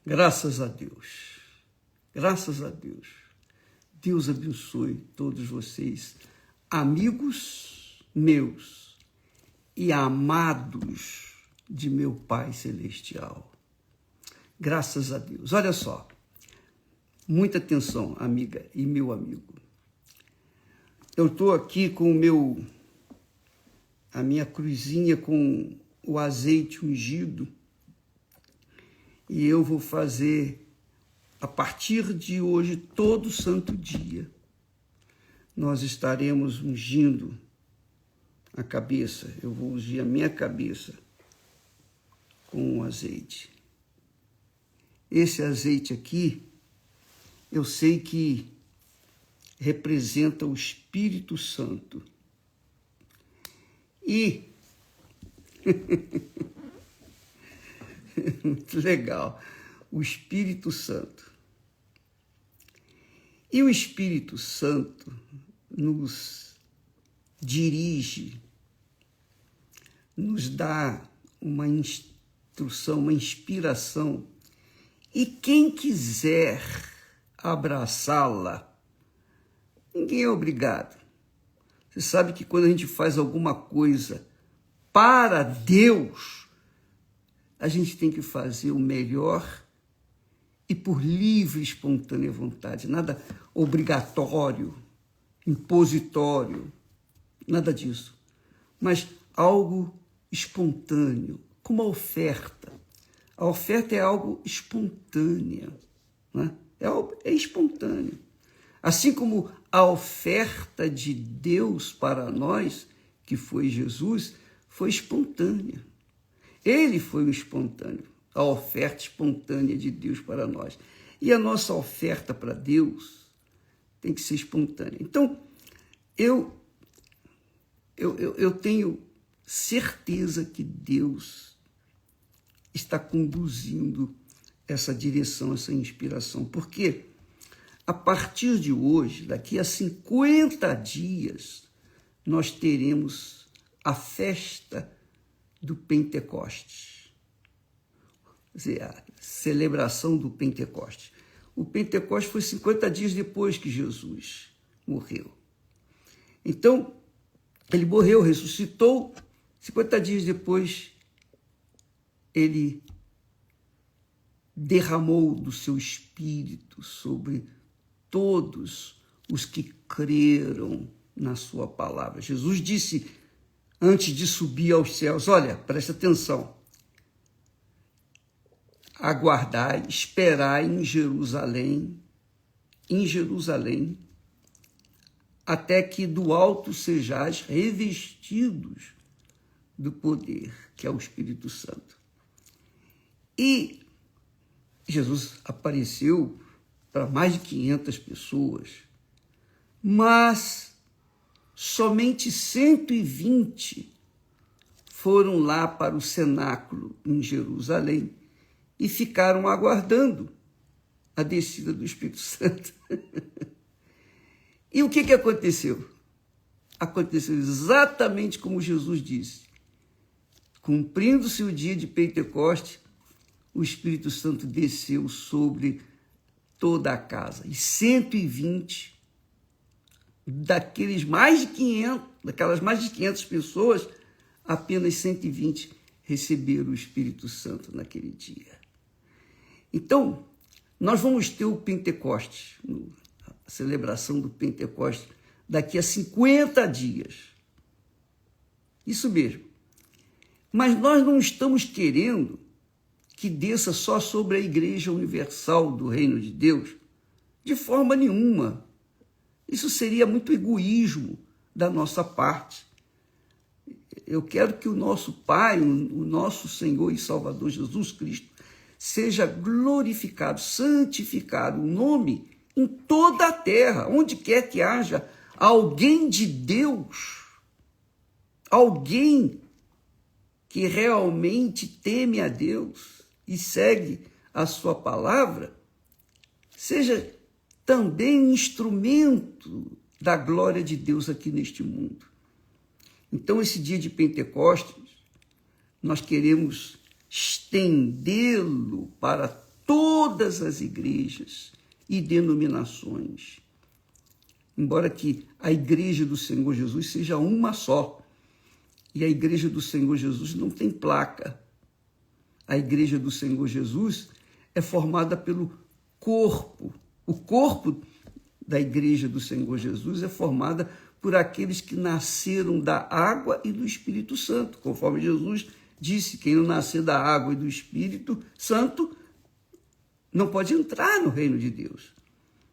Graças a Deus. Graças a Deus. Deus abençoe todos vocês, amigos meus e amados de meu Pai Celestial. Graças a Deus. Olha só, muita atenção, amiga e meu amigo. Eu estou aqui com a minha cruzinha com o azeite ungido e eu vou fazer, a partir de hoje, todo santo dia, nós estaremos ungindo a cabeça. Eu vou ungir a minha cabeça com o azeite. Esse azeite aqui, eu sei que representa o Espírito Santo. E muito legal, o Espírito Santo. E o Espírito Santo nos dirige, nos dá uma instrução, uma inspiração. E quem quiser abraçá-la, ninguém é obrigado. Você sabe que quando a gente faz alguma coisa para Deus, a gente tem que fazer o melhor e por livre e espontânea vontade. Nada obrigatório, impositório, nada disso. Mas algo espontâneo, como a oferta. A oferta é algo espontâneo, né? É espontâneo. Assim como a oferta de Deus para nós, que foi Jesus, foi espontânea. Ele foi o espontâneo, a oferta espontânea de Deus para nós. E a nossa oferta para Deus tem que ser espontânea. Então, eu tenho certeza que Deus está conduzindo essa direção, essa inspiração. Porque a partir de hoje, daqui a 50 dias, nós teremos a festa do Pentecostes. Quer dizer, a celebração do Pentecostes. O Pentecostes foi 50 dias depois que Jesus morreu. Então, ele morreu, ressuscitou, 50 dias depois, ele derramou do seu Espírito sobre todos os que creram na sua palavra. Jesus disse, antes de subir aos céus, olha, presta atenção, aguardai, esperai em Jerusalém, até que do alto sejais revestidos do poder, que é o Espírito Santo. E Jesus apareceu para mais de 500 pessoas, mas somente 120 foram lá para o cenáculo em Jerusalém e ficaram aguardando a descida do Espírito Santo. E o que aconteceu? Aconteceu exatamente como Jesus disse. Cumprindo-se o dia de Pentecostes, o Espírito Santo desceu sobre toda a casa. E 120 daquelas mais de 500 pessoas, apenas 120 receberam o Espírito Santo naquele dia. Então, nós vamos ter o Pentecostes, a celebração do Pentecostes, daqui a 50 dias. Isso mesmo. Mas nós não estamos querendo que desça só sobre a Igreja Universal do Reino de Deus, de forma nenhuma. Isso seria muito egoísmo da nossa parte. Eu quero que o nosso Pai, o nosso Senhor e Salvador Jesus Cristo, seja glorificado, santificado, o nome em toda a terra, onde quer que haja alguém de Deus, alguém que realmente teme a Deus e segue a sua palavra, seja também instrumento da glória de Deus aqui neste mundo. Então, esse dia de Pentecostes, nós queremos estendê-lo para todas as igrejas e denominações. Embora que a igreja do Senhor Jesus seja uma só. E a igreja do Senhor Jesus não tem placa. A igreja do Senhor Jesus é formada pelo corpo. O corpo da igreja do Senhor Jesus é formada por aqueles que nasceram da água e do Espírito Santo. Conforme Jesus disse, quem não nascer da água e do Espírito Santo não pode entrar no reino de Deus.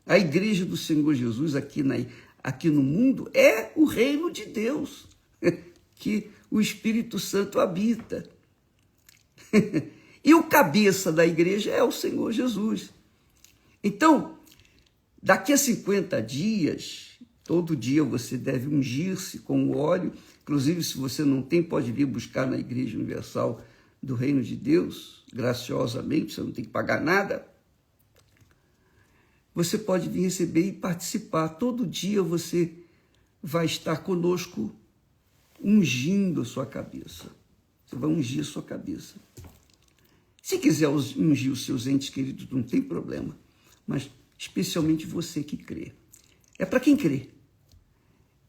A igreja do Senhor Jesus aqui no mundo é o reino de Deus, que o Espírito Santo habita. E o cabeça da igreja é o Senhor Jesus. Então, daqui a 50 dias, todo dia você deve ungir-se com o óleo. Inclusive, se você não tem, pode vir buscar na Igreja Universal do Reino de Deus, graciosamente, você não tem que pagar nada. Você pode vir receber e participar. Todo dia você vai estar conosco ungindo a sua cabeça. Você vai ungir a sua cabeça. Se quiser ungir os seus entes queridos, não tem problema. Mas especialmente você que crê. É para quem crê.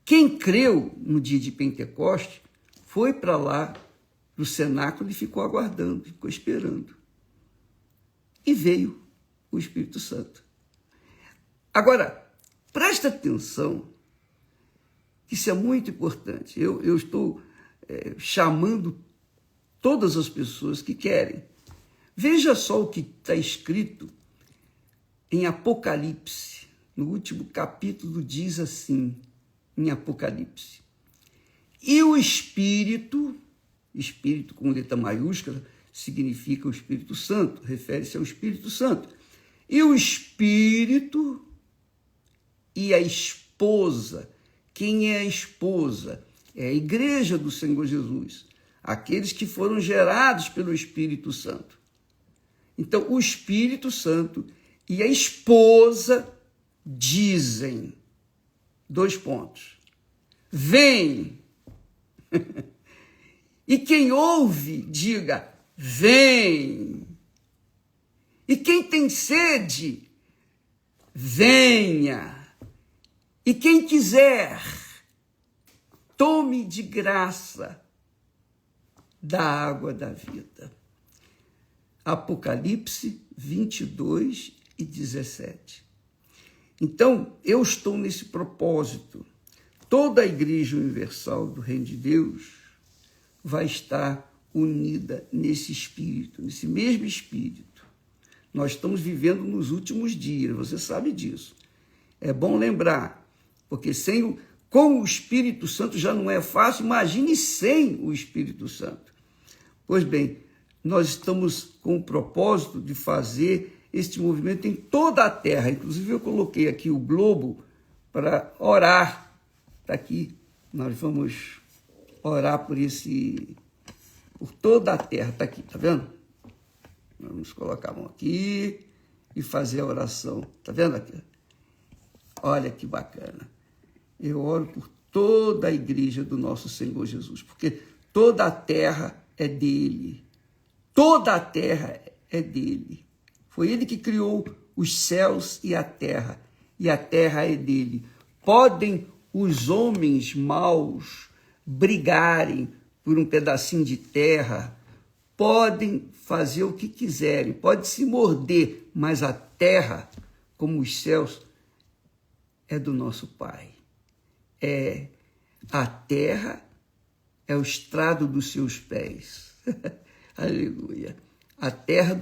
Quem creu no dia de Pentecoste foi para lá, no cenáculo, e ficou aguardando, ficou esperando. E veio o Espírito Santo. Agora, presta atenção, isso é muito importante. Eu estou chamando todas as pessoas que querem. Veja só o que está escrito em Apocalipse. No último capítulo diz assim, em Apocalipse. E o Espírito com letra maiúscula, significa o Espírito Santo, refere-se ao Espírito Santo. E o Espírito e a esposa. Quem é a esposa? É a igreja do Senhor Jesus. Aqueles que foram gerados pelo Espírito Santo. Então, o Espírito Santo e a esposa dizem, 2 pontos, vem. E quem ouve, diga, vem. E quem tem sede, venha. E quem quiser, tome de graça da água da vida. Apocalipse 22 e 17. Então, eu estou nesse propósito. Toda a Igreja Universal do Reino de Deus vai estar unida nesse espírito, nesse mesmo espírito. Nós estamos vivendo nos últimos dias, você sabe disso. É bom lembrar, porque com o Espírito Santo já não é fácil, imagine sem o Espírito Santo. Pois bem, nós estamos com o propósito de fazer este movimento em toda a terra. Inclusive, eu coloquei aqui o globo para orar. Está aqui, nós vamos orar por toda a terra. Está aqui, está vendo? Vamos colocar a mão aqui e fazer a oração. Está vendo aqui? Olha que bacana. Eu oro por toda a igreja do nosso Senhor Jesus, porque toda a terra é dele. Toda a terra é dele. Foi ele que criou os céus e a terra é dele. Podem os homens maus brigarem por um pedacinho de terra, podem fazer o que quiserem, pode se morder, mas a terra, como os céus, é do nosso Pai. A terra é o estrado dos seus pés. Aleluia. A terra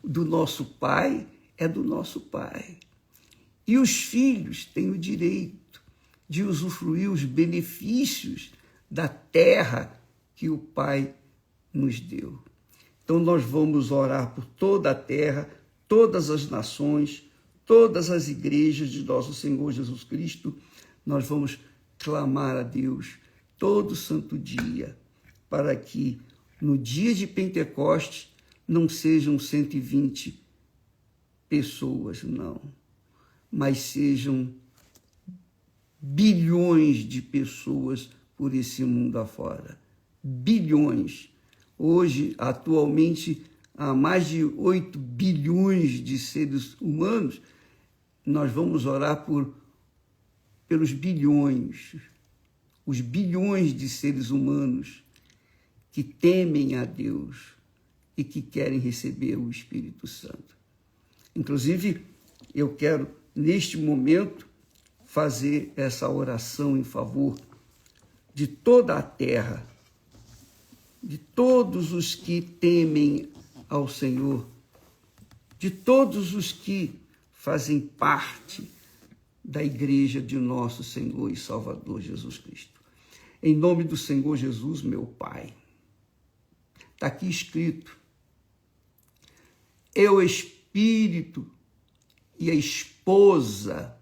do nosso Pai é do nosso Pai. E os filhos têm o direito de usufruir os benefícios da terra que o Pai nos deu. Então nós vamos orar por toda a terra, todas as nações, todas as igrejas de nosso Senhor Jesus Cristo. Nós vamos clamar a Deus todo santo dia, para que no dia de Pentecostes não sejam 120 pessoas, não, mas sejam bilhões de pessoas por esse mundo afora. Bilhões. Hoje, atualmente, a mais de 8 bilhões de seres humanos, nós vamos orar pelos bilhões, os bilhões de seres humanos que temem a Deus e que querem receber o Espírito Santo. Inclusive, eu quero, neste momento, fazer essa oração em favor de toda a terra, de todos os que temem ao Senhor, de todos os que fazem parte da igreja de nosso Senhor e Salvador Jesus Cristo. Em nome do Senhor Jesus, meu Pai, está aqui escrito: eu, o Espírito e a esposa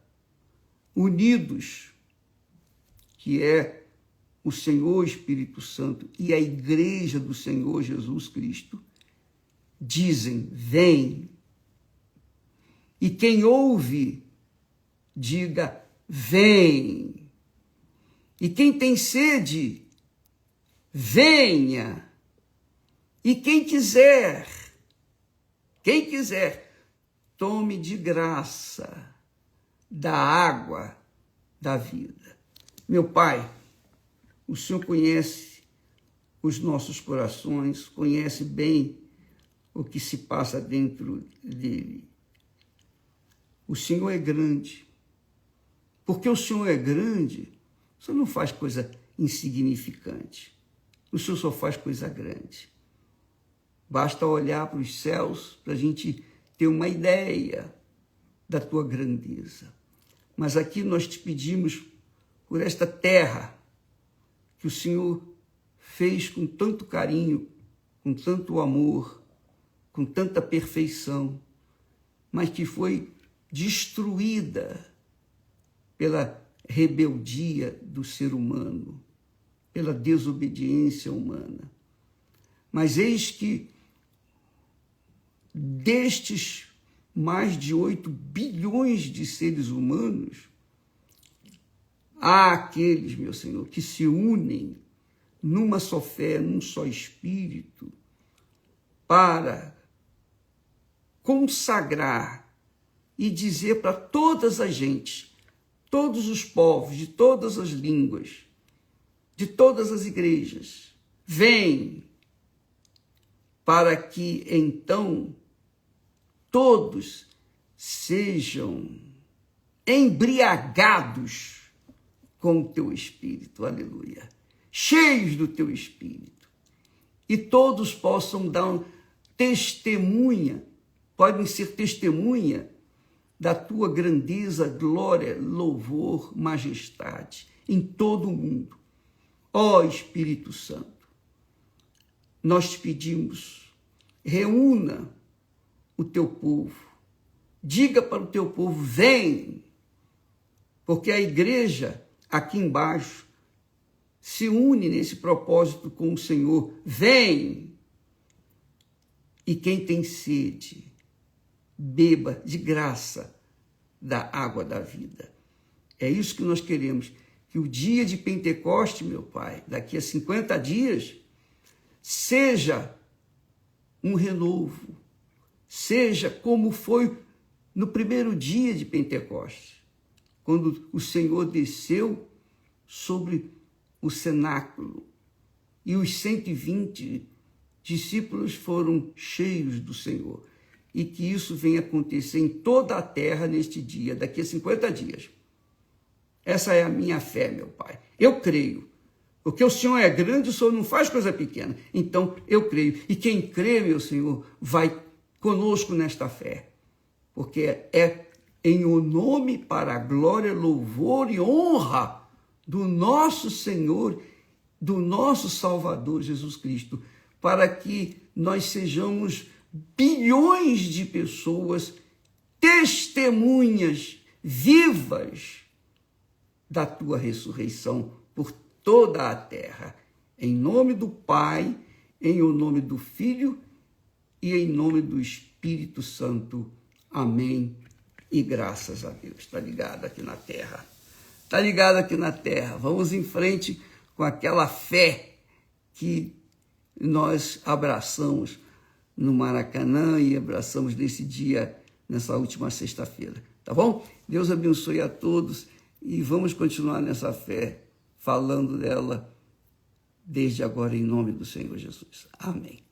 unidos, que é o Senhor Espírito Santo e a igreja do Senhor Jesus Cristo, dizem: vem. E quem ouve, diga: vem. E quem tem sede, venha. E quem quiser, tome de graça da água da vida. Meu Pai, o Senhor conhece os nossos corações, conhece bem o que se passa dentro dele. O Senhor é grande. Porque o Senhor é grande, o Senhor não faz coisa insignificante. O Senhor só faz coisa grande. Basta olhar para os céus para a gente ter uma ideia da tua grandeza. Mas aqui nós te pedimos por esta terra que o Senhor fez com tanto carinho, com tanto amor, com tanta perfeição, mas que foi destruída pela rebeldia do ser humano, pela desobediência humana. Mas eis que destes mais de 8 bilhões de seres humanos, há aqueles, meu Senhor, que se unem numa só fé, num só espírito, para consagrar e dizer para todas as gentes, todos os povos, de todas as línguas, de todas as igrejas, vem, para que então todos sejam embriagados com o teu Espírito, aleluia, cheios do teu Espírito, e todos possam dar testemunha, podem ser testemunha da tua grandeza, glória, louvor, majestade em todo o mundo. Ó Espírito Santo, nós te pedimos, reúna o teu povo, diga para o teu povo: vem, porque a igreja aqui embaixo se une nesse propósito com o Senhor. Vem! E quem tem sede, beba de graça da água da vida. É isso que nós queremos, que o dia de Pentecoste, meu Pai, daqui a 50 dias, seja um renovo, seja como foi no primeiro dia de Pentecoste, quando o Senhor desceu sobre o cenáculo e os 120 discípulos foram cheios do Senhor. E que isso venha acontecer em toda a terra neste dia, daqui a 50 dias. Essa é a minha fé, meu Pai. Eu creio. Porque o Senhor é grande, o Senhor não faz coisa pequena. Então, eu creio. E quem crê, meu Senhor, vai conosco nesta fé. Porque é em o nome, para a glória, louvor e honra do nosso Senhor, do nosso Salvador Jesus Cristo, para que nós sejamos bilhões de pessoas testemunhas vivas da tua ressurreição por toda a terra. Em nome do Pai, em o nome do Filho e em nome do Espírito Santo. Amém. E graças a Deus. Está ligado aqui na terra. Está ligado aqui na terra. Vamos em frente com aquela fé que nós abraçamos no Maracanã e abraçamos nesse dia, nessa última sexta-feira. Tá bom? Deus abençoe a todos e vamos continuar nessa fé, falando dela desde agora em nome do Senhor Jesus. Amém.